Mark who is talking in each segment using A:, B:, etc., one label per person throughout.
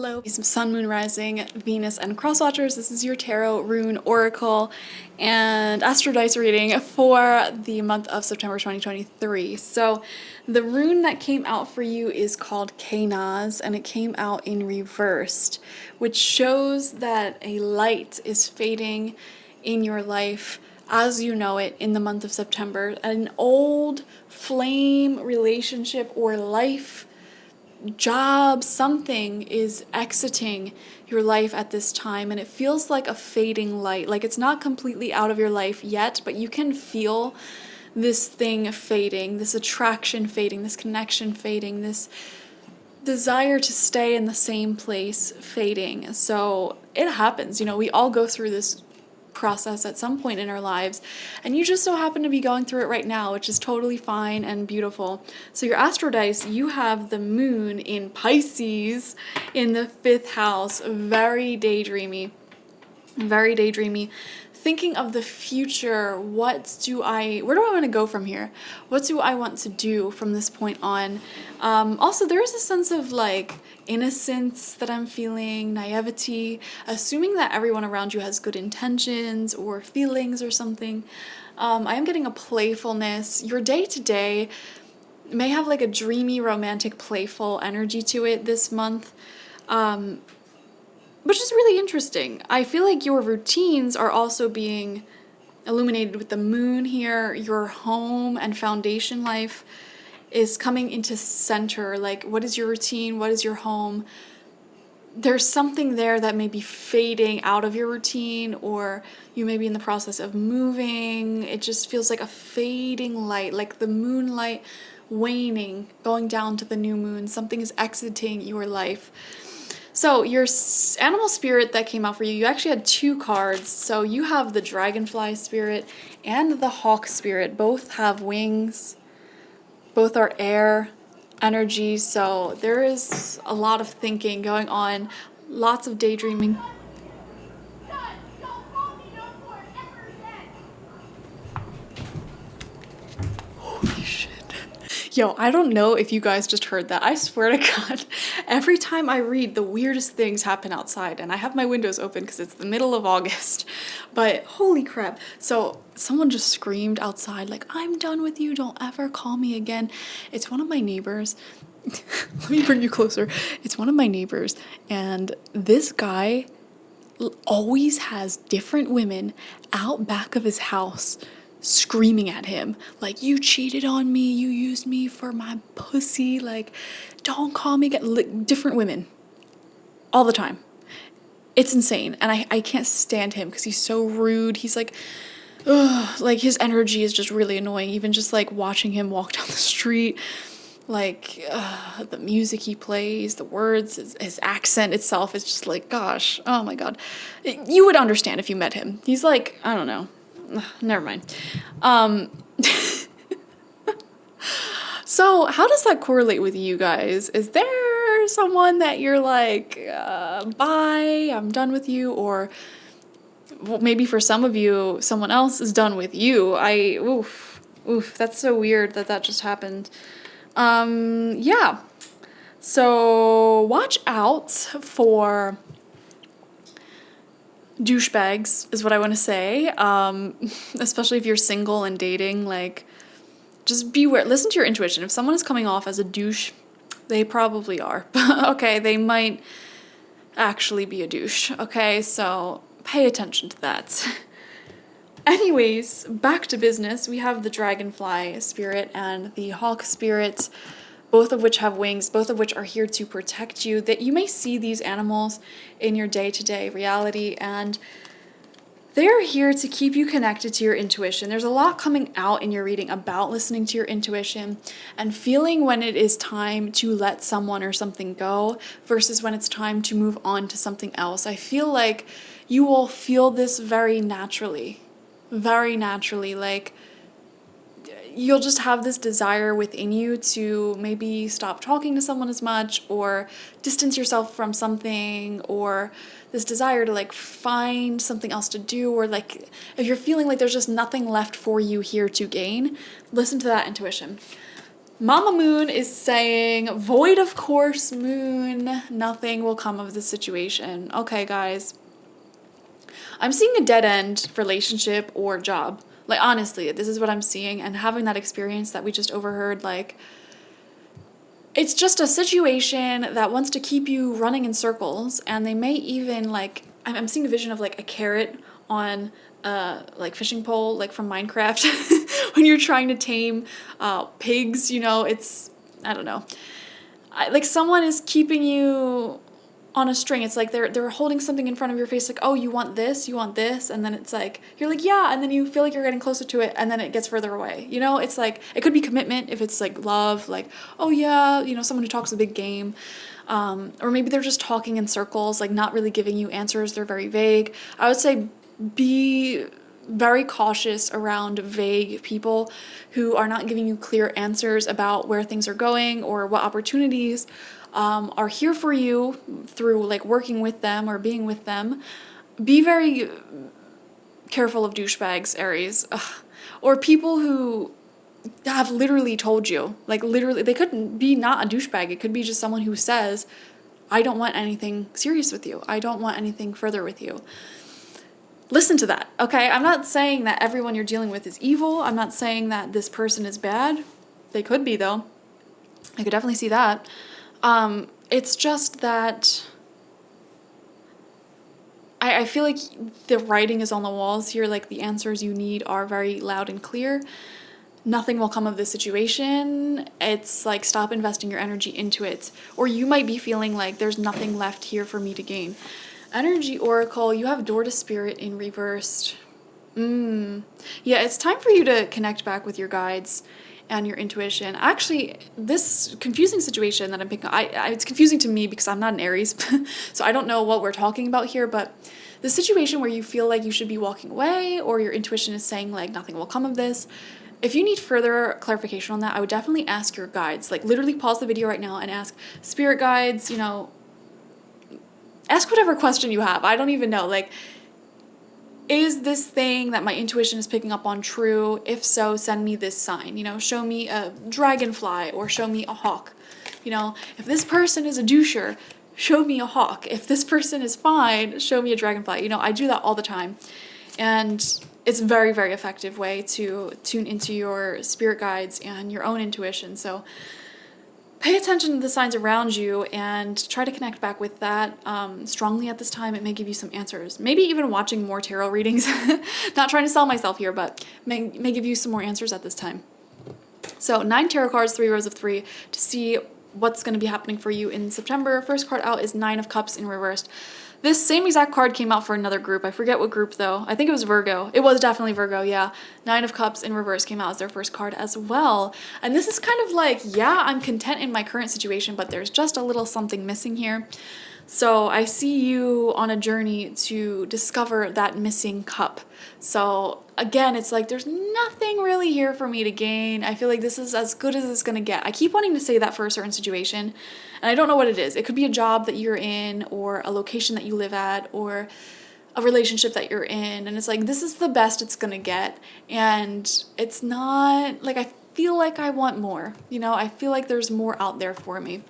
A: Hello, Sun, Moon, Rising, Venus, and Crosswatchers. This is your Tarot Rune Oracle and Astro Dice reading for the month of September 2023. So the rune that came out for you is called Kanaz, and it came out in reversed, which shows that a light is fading in your life as you know it in the month of September. An old flame relationship or life job, something is exiting your life at this time, and it feels like a fading light. Like it's not completely out of your life yet, but you can feel this thing fading, this attraction fading, this connection fading, this desire to stay in the same place fading. So it happens, we all go through this process at some point in our lives, and you just so happen to be going through it right now, which is totally fine and beautiful. So your Astro Dice, you have the moon in Pisces in the 5th house, very daydreamy, thinking of the future. Where do I want to go from here? What do I want to do from this point on? Also, there is a sense of like innocence that I'm feeling, naivety, assuming that everyone around you has good intentions or feelings or something. I am getting a playfulness. Your day-to-day may have like a dreamy, romantic, playful energy to it this month. Which is really interesting. I feel like your routines are also being illuminated with the moon here. Your home and foundation life is coming into center. Like, what is your routine? What is your home? There's something there that may be fading out of your routine, or you may be in the process of moving. It just feels like a fading light, like the moonlight waning, going down to the new moon. Something is exiting your life. So your animal spirit that came out for you, you actually had 2 cards. So you have the dragonfly spirit and the hawk spirit. Both have wings. Both are air energy. So there is a lot of thinking going on. Lots of daydreaming. Holy shit. Yo, I don't know if you guys just heard that. I swear to God, every time I read, the weirdest things happen outside, and I have my windows open because it's the middle of August, but holy crap. So someone just screamed outside like, "I'm done with you, don't ever call me again." It's one of my neighbors. Let me bring you closer. It's one of my neighbors, and this guy always has different women out back of his house screaming at him like, "You cheated on me, you used me for my pussy, like don't call me again." Different women all the time. It's insane, and I can't stand him because he's so rude. He's like, ugh, like his energy is just really annoying. Even just like watching him walk down the street, like the music he plays, the words, his accent itself is just like, gosh, oh my God. You would understand if you met him. He's like, I don't know. Never mind. So how does that correlate with you guys? Is there someone that you're like, bye, I'm done with you? Or well, maybe for some of you, someone else is done with you. Oof, that's so weird that just happened. Yeah. So watch out for douchebags is what I want to say, especially if you're single and dating. Like, just beware. Listen to your intuition. If someone is coming off as a douche, they probably are. Okay, they might actually be a douche. Okay, so pay attention to that. Anyways, back to business. We have the dragonfly spirit and the hawk spirit, both of which have wings, both of which are here to protect you. That you may see these animals in your day-to-day reality, and they're here to keep you connected to your intuition. There's a lot coming out in your reading about listening to your intuition and feeling when it is time to let someone or something go versus when it's time to move on to something else. I feel like you will feel this very naturally, like you'll just have this desire within you to maybe stop talking to someone as much or distance yourself from something, or this desire to like find something else to do, or like if you're feeling like there's just nothing left for you here to gain, listen to that intuition. Mama Moon is saying, void of course, Moon. Nothing will come of this situation. Okay, guys. I'm seeing a dead end relationship or job. Like, honestly, this is what I'm seeing. And having that experience that we just overheard, like, it's just a situation that wants to keep you running in circles. And they may even, like, I'm seeing a vision of, like, a carrot on like fishing pole, like from Minecraft. When you're trying to tame pigs, you know, it's, I don't know. Like someone is keeping you on a string. It's like they're holding something in front of your face, like, oh, you want this, and then it's like you're like, yeah, and then you feel like you're getting closer to it, and then it gets further away. You know, it's like it could be commitment if it's like love, like, oh yeah, you know, someone who talks a big game. Or maybe they're just talking in circles, like not really giving you answers. They're very vague. I would say be very cautious around vague people who are not giving you clear answers about where things are going or what opportunities are here for you through like working with them or being with them. Be very careful of douchebags, Aries. Ugh. Or people who have literally told you, like literally, they could be not a douchebag. It could be just someone who says, I don't want anything serious with you. I don't want anything further with you. Listen to that, okay? I'm not saying that everyone you're dealing with is evil. I'm not saying that this person is bad. They could be, though. I could definitely see that. It's just that I feel like the writing is on the walls here. Like the answers you need are very loud and clear. Nothing will come of this situation. It's like stop investing your energy into it. Or you might be feeling like there's nothing left here for me to gain. Energy Oracle, you have Door to Spirit in reversed. Yeah, it's time for you to connect back with your guides and your intuition. Actually, this confusing situation that I'm picking, it's confusing to me because I'm not an Aries, so I don't know what we're talking about here, but the situation where you feel like you should be walking away or your intuition is saying like nothing will come of this, if you need further clarification on that, I would definitely ask your guides. Like literally pause the video right now and ask spirit guides, you know, ask whatever question you have. I don't even know. Like, is this thing that my intuition is picking up on true? If so, send me this sign. You know, show me a dragonfly or show me a hawk. You know, if this person is a doucher, show me a hawk. If this person is fine, show me a dragonfly. You know, I do that all the time. And it's a very, very effective way to tune into your spirit guides and your own intuition. So pay attention to the signs around you and try to connect back with that strongly at this time. It may give you some answers. Maybe even watching more tarot readings. Not trying to sell myself here, but may give you some more answers at this time. So 9 tarot cards, 3 rows of 3 to see what's going to be happening for you in September. First card out is 9 of Cups in reversed. This same exact card came out for another group. I forget what group though. I think it was Virgo. It was definitely Virgo, yeah. 9 of Cups in reverse came out as their first card as well. And this is kind of like, yeah, I'm content in my current situation, but there's just a little something missing here. So I see you on a journey to discover that missing cup. So again, it's like there's nothing really here for me to gain. I feel like this is as good as it's gonna get. I keep wanting to say that for a certain situation, and I don't know what it is. It could be a job that you're in, or a location that you live at, or a relationship that you're in, and it's like this is the best it's gonna get. And it's not like I feel like I want more. You know, I feel like there's more out there for me.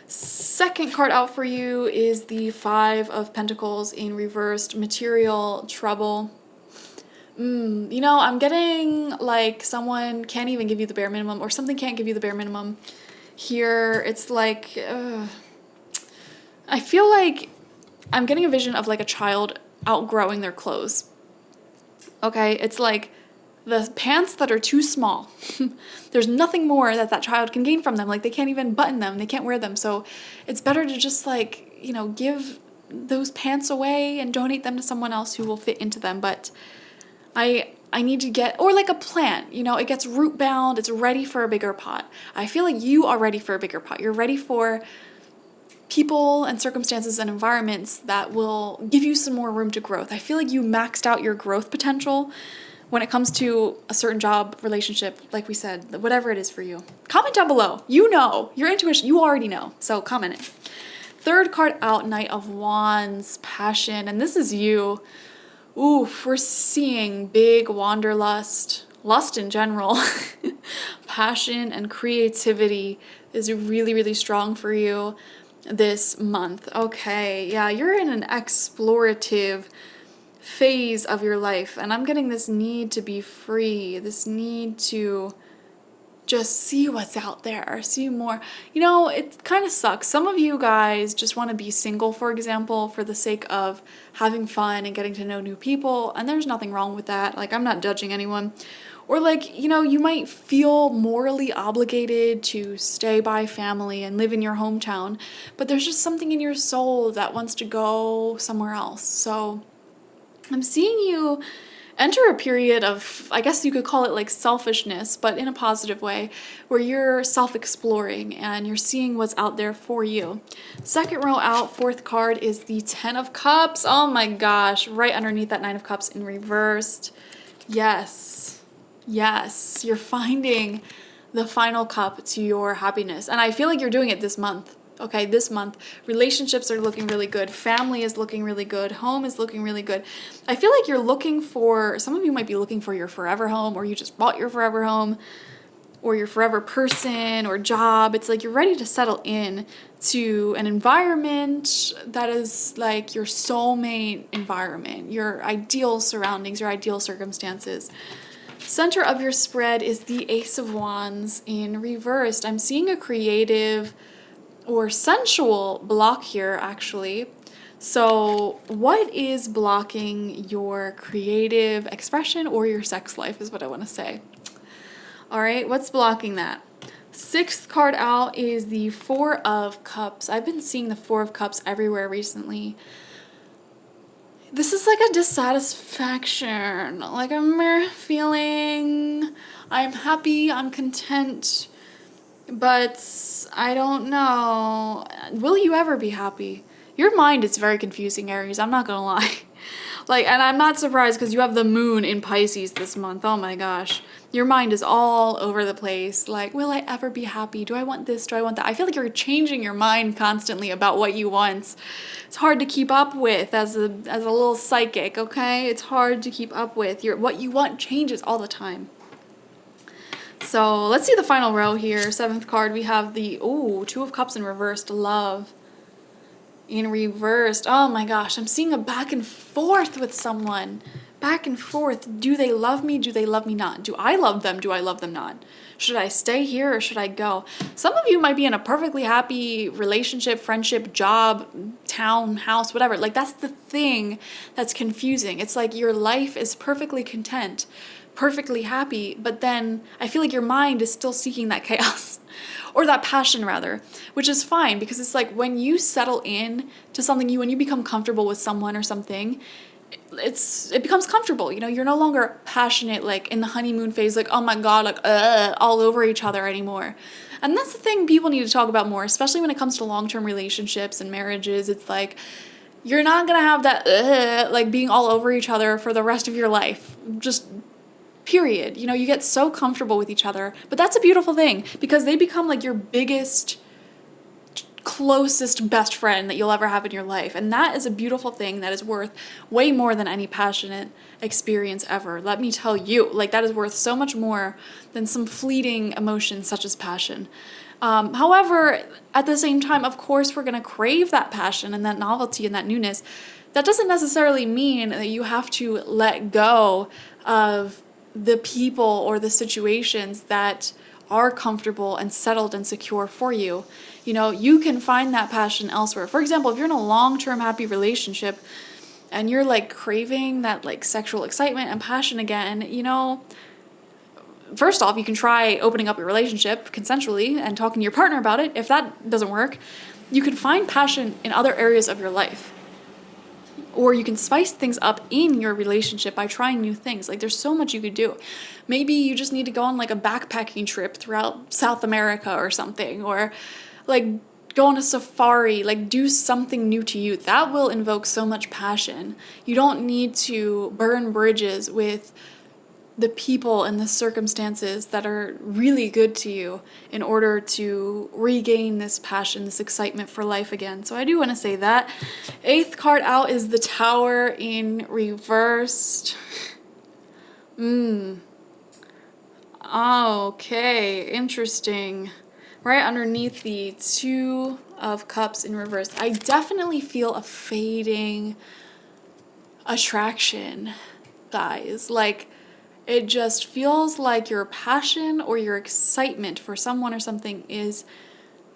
A: Second card out for you is the 5 of Pentacles in reversed, material trouble. You know, I'm getting like someone can't even give you the bare minimum, or something can't give you the bare minimum. Here, it's like, I feel like I'm getting a vision of like a child outgrowing their clothes. Okay, it's like the pants that are too small. There's nothing more that child can gain from them. Like they can't even button them. They can't wear them. So it's better to just like, you know, give those pants away and donate them to someone else who will fit into them. But I need to get, or like a plant, you know, it gets root bound. It's ready for a bigger pot. I feel like you are ready for a bigger pot. You're ready for people and circumstances and environments that will give you some more room to growth. I feel like you maxed out your growth potential when it comes to a certain job, relationship, like we said, whatever it is for you. Comment down below. You know, your intuition, you already know. So comment it. Third card out, Knight of Wands, passion. And this is you. Ooh, we're seeing big wanderlust, lust in general. Passion and creativity is really, really strong for you this month. Okay, yeah, you're in an explorative phase of your life, and I'm getting this need to be free, this need to just see what's out there, see more. You know, it kind of sucks. Some of you guys just want to be single, for example, for the sake of having fun and getting to know new people, and there's nothing wrong with that. Like, I'm not judging anyone. Or like, you know, you might feel morally obligated to stay by family and live in your hometown, but there's just something in your soul that wants to go somewhere else. So I'm seeing you enter a period of, I guess you could call it like selfishness, but in a positive way, where you're self-exploring and you're seeing what's out there for you. Second row out, fourth card is the Ten of Cups. Oh my gosh, right underneath that Nine of Cups in reversed. Yes, yes, you're finding the final cup to your happiness. And I feel like you're doing it this month. Okay, this month, relationships are looking really good. Family is looking really good. Home is looking really good. I feel like you're looking for, some of you might be looking for your forever home, or you just bought your forever home, or your forever person or job. It's like you're ready to settle in to an environment that is like your soulmate environment, your ideal surroundings, your ideal circumstances. Center of your spread is the Ace of Wands in reversed. I'm seeing a creative or sensual block here, actually. So what is blocking your creative expression or your sex life is what I want to say. All right, what's blocking that? Sixth card out is the Four of Cups. I've been seeing the Four of Cups everywhere recently. This is like a dissatisfaction, like a mere feeling. I'm happy, I'm content, but I don't know. Will you ever be happy? Your mind is very confusing, Aries. I'm not gonna lie. Like, and I'm not surprised because you have the moon in Pisces this month. Oh my gosh. Your mind is all over the place. Like, will I ever be happy? Do I want this? Do I want that? I feel like you're changing your mind constantly about what you want. It's hard to keep up with as a little psychic, okay? It's hard to keep up with. What you want changes all the time. So let's see the final row here. Seventh card, we have the, Two of Cups in reversed, love. In reversed, oh my gosh, I'm seeing a back and forth with someone. Back and forth. Do they love me? Do they love me not? Do I love them? Do I love them not? Should I stay here or should I go? Some of you might be in a perfectly happy relationship, friendship, job, town, house, whatever. Like, that's the thing that's confusing. It's like your life is perfectly content, perfectly happy, but then I feel like your mind is still seeking that chaos. Or that passion, rather, which is fine, because it's like when you settle in to something, when you become comfortable with someone or something, it becomes comfortable. You know, you're no longer passionate, like in the honeymoon phase, like, oh my God, like, all over each other anymore. And that's the thing people need to talk about more, especially when it comes to long-term relationships and marriages. It's like, you're not gonna have that, like, being all over each other for the rest of your life. Just period. You know, you get so comfortable with each other, but that's a beautiful thing because they become like your biggest, closest best friend that you'll ever have in your life. And that is a beautiful thing that is worth way more than any passionate experience ever. Let me tell you, like, that is worth so much more than some fleeting emotions such as passion. However, at the same time, of course, we're going to crave that passion and that novelty and that newness. That doesn't necessarily mean that you have to let go of the people or the situations that are comfortable and settled and secure for you. You know, you can find that passion elsewhere. For example, if you're in a long-term happy relationship and you're like craving that like sexual excitement and passion again, you know, first off, you can try opening up your relationship consensually and talking to your partner about it. If that doesn't work, you can find passion in other areas of your life. Or you can spice things up in your relationship by trying new things. Like, there's so much you could do. Maybe you just need to go on like a backpacking trip throughout South America or something, or like go on a safari, like do something new to you. That will invoke so much passion. You don't need to burn bridges with the people and the circumstances that are really good to you in order to regain this passion, this excitement for life again. So I do want to say that. Eighth card out is the Tower in reversed. Okay, interesting. Right underneath the Two of Cups in reverse, I definitely feel a fading attraction, guys. Like, it just feels like your passion or your excitement for someone or something is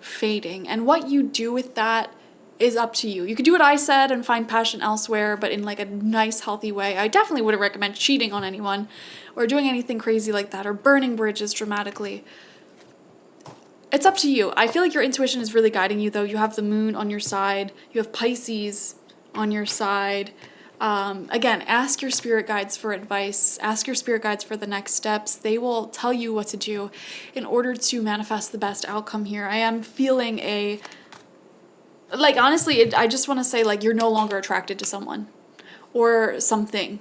A: fading. And what you do with that is up to you. You could do what I said and find passion elsewhere, but in like a nice, healthy way. I definitely wouldn't recommend cheating on anyone or doing anything crazy like that or burning bridges dramatically. It's up to you. I feel like your intuition is really guiding you, though. You have the moon on your side. You have Pisces on your side. Again, ask your spirit guides for advice. Ask your spirit guides for the next steps. They will tell you what to do in order to manifest the best outcome here. I am feeling like, honestly, I just want to say, like, you're no longer attracted to someone or something.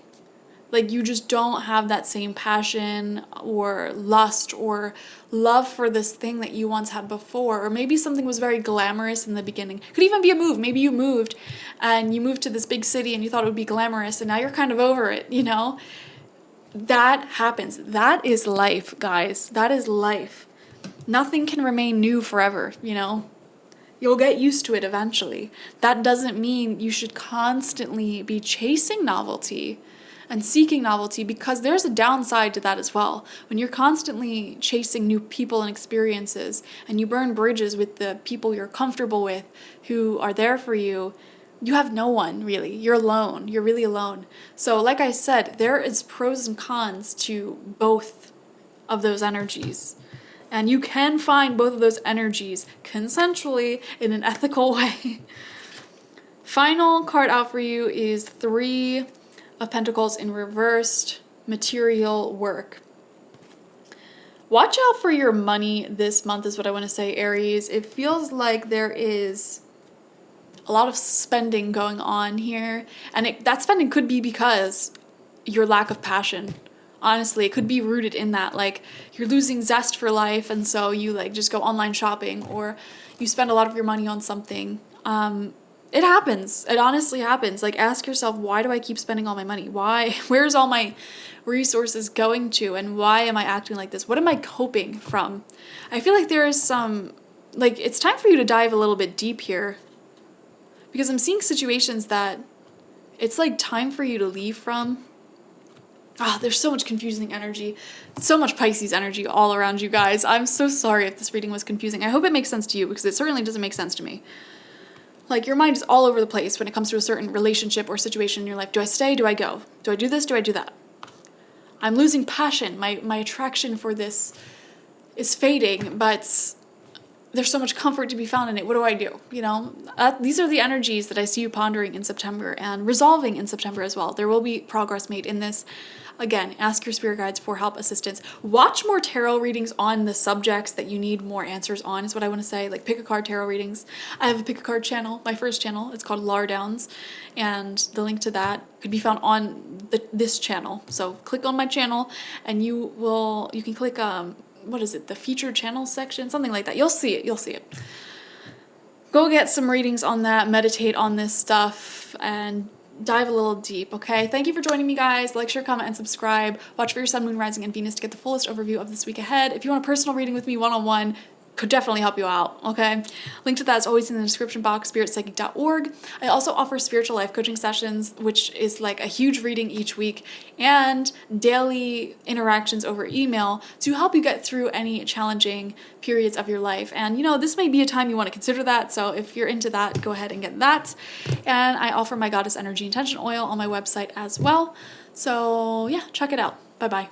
A: Like, you just don't have that same passion or lust or love for this thing that you once had before. Or maybe something was very glamorous in the beginning. Could even be a move. Maybe you moved and you moved to this big city and you thought it would be glamorous and now you're kind of over it, you know? That happens. That is life, guys. That is life. Nothing can remain new forever, you know? You'll get used to it eventually. That doesn't mean you should constantly be chasing novelty and seeking novelty, because there's a downside to that as well. When you're constantly chasing new people and experiences and you burn bridges with the people you're comfortable with who are there for you, you have no one really. You're alone. You're really alone. So like I said, there is pros and cons to both of those energies. And you can find both of those energies consensually in an ethical way. Final card out for you is Three of Pentacles in reversed, material work. Watch out for your money this month is what I want to say, Aries. It feels like there is a lot of spending going on here. And that spending could be because your lack of passion. Honestly, it could be rooted in that. Like, you're losing zest for life, and so you like just go online shopping, or you spend a lot of your money on something. It happens. It honestly happens. Like, ask yourself, why do I keep spending all my money? Why? Where's all my resources going to? And why am I acting like this? What am I coping from? I feel like there is some, like, it's time for you to dive a little bit deep here. Because I'm seeing situations that it's like time for you to leave from. There's so much confusing energy. So much Pisces energy all around you guys. I'm so sorry if this reading was confusing. I hope it makes sense to you, because it certainly doesn't make sense to me. Like, your mind is all over the place when it comes to a certain relationship or situation in your life. Do I stay? Do I go? Do I do this? Do I do that? I'm losing passion. My attraction for this is fading, but there's so much comfort to be found in it. What do I do? You know, these are the energies that I see you pondering in September and resolving in September as well. There will be progress made in this. Again, ask your spirit guides for help, assistance. Watch more tarot readings on the subjects that you need more answers on, is what I want to say. Like, pick a card tarot readings. I have a pick a card channel, my first channel. It's called Lar Downs, and the link to that could be found on this channel. So click on my channel, and you can click what is it? The featured channel section, something like that. You'll see it. You'll see it. Go get some readings on that. Meditate on this stuff and dive a little deep, okay? Thank you for joining me, guys. Like, share, comment, and subscribe. Watch for your sun, moon, rising, and Venus to get the fullest overview of this week ahead. If you want a personal reading with me one-on-one, could definitely help you out, okay? Link to that is always in the description box, spiritpsychic.org. I also offer spiritual life coaching sessions, which is like a huge reading each week, and daily interactions over email to help you get through any challenging periods of your life. And, you know, this may be a time you want to consider that, so if you're into that, go ahead and get that. And I offer my Goddess Energy Intention Oil on my website as well. So, yeah, check it out. Bye-bye.